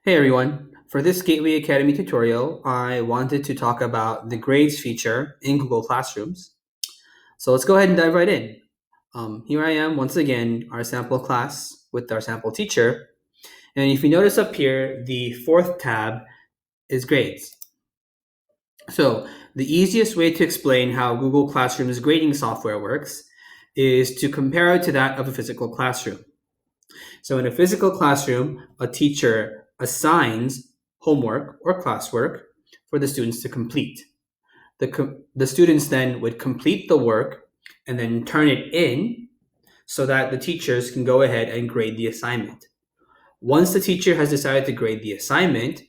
Hey everyone, for this Gateway Academy tutorial, I wanted to talk about the grades feature in Google Classrooms. So let's go ahead and dive right in. Here I am once again, our sample class with our sample teacher. And if you notice up here, the fourth tab is grades. So the easiest way to explain how Google Classroom's grading software works is to compare it to that of a physical classroom. So in a physical classroom, a teacher assigns homework or classwork for the students to complete. The students then would complete the work and then turn it in so that the teachers can go ahead and grade the assignment. Once the teacher has decided to grade the assignment,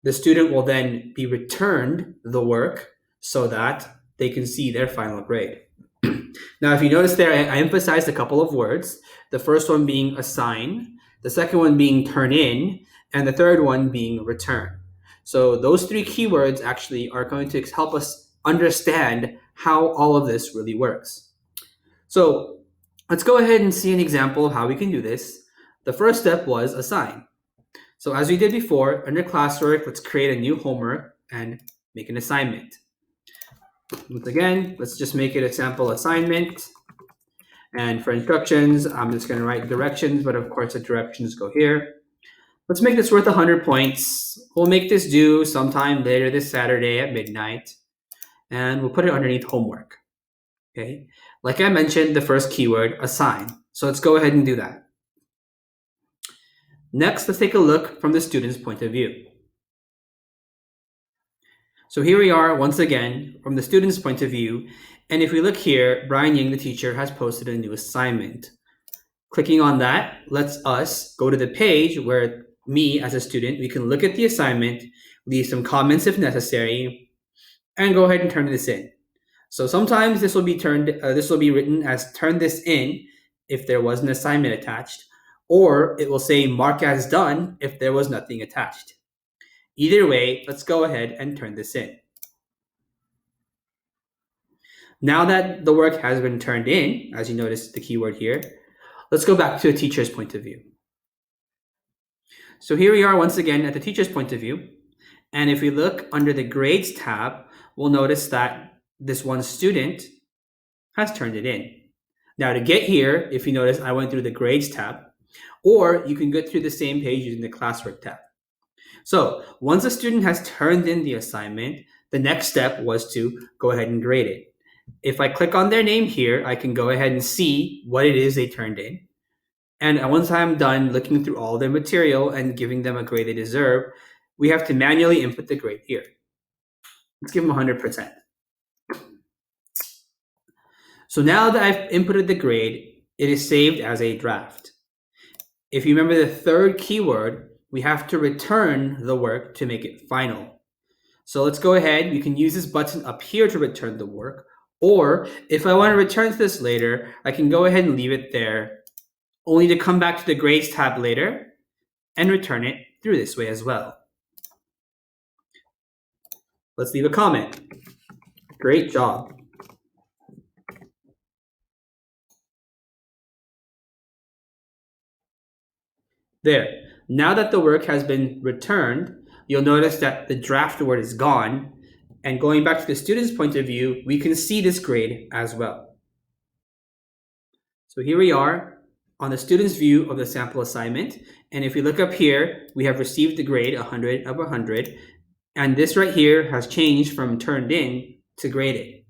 the student will then be returned the work so that they can see their final grade. Now, if you notice there, I emphasized a couple of words. The first one being assign, the second one being turn in, and the third one being return. So those three keywords actually are going to help us understand how all of this really works. So let's go ahead and see an example of how we can do this. The first step was assign. So as we did before, under classwork, let's create a new homework and make an assignment. Once again, let's just make it a sample assignment. And for instructions, I'm just going to write directions, but of course the directions go here. Let's make this worth 100 points. We'll make this due sometime later this Saturday at midnight. And we'll put it underneath homework. Okay. Like I mentioned, the first keyword, assign. So let's go ahead and do that. Next, let's take a look from the student's point of view. So here we are once again from the student's point of view. And if we look here, Brian Ying, the teacher, has posted a new assignment. Clicking on that lets us go to the page where me as a student, we can look at the assignment, leave some comments if necessary, and go ahead and turn this in. So sometimes this will be written as turn this in if there was an assignment attached, or it will say mark as done if there was nothing attached. Either way, let's go ahead and turn this in. Now that the work has been turned in, as you notice the keyword here, let's go back to a teacher's point of view. So here we are once again at the teacher's point of view. And if we look under the grades tab, we'll notice that this one student has turned it in. Now to get here, if you notice, I went through the grades tab, or you can go through the same page using the classwork tab. So once a student has turned in the assignment, the next step was to go ahead and grade it. If I click on their name here, I can go ahead and see what it is they turned in. And once I'm done looking through all their material and giving them a grade they deserve, we have to manually input the grade here. Let's give them 100%. So now that I've inputted the grade, it is saved as a draft. If you remember the third keyword, we have to return the work to make it final. So let's go ahead. You can use this button up here to return the work. Or if I want to return to this later, I can go ahead and leave it there, only to come back to the grades tab later and return it through this way as well. Let's leave a comment. Great job. There. Now that the work has been returned, you'll notice that the draft word is gone. And going back to the student's point of view, we can see this grade as well. So here we are on the student's view of the sample assignment. And if we look up here, we have received the grade 100 of 100. And this right here has changed from turned in to graded.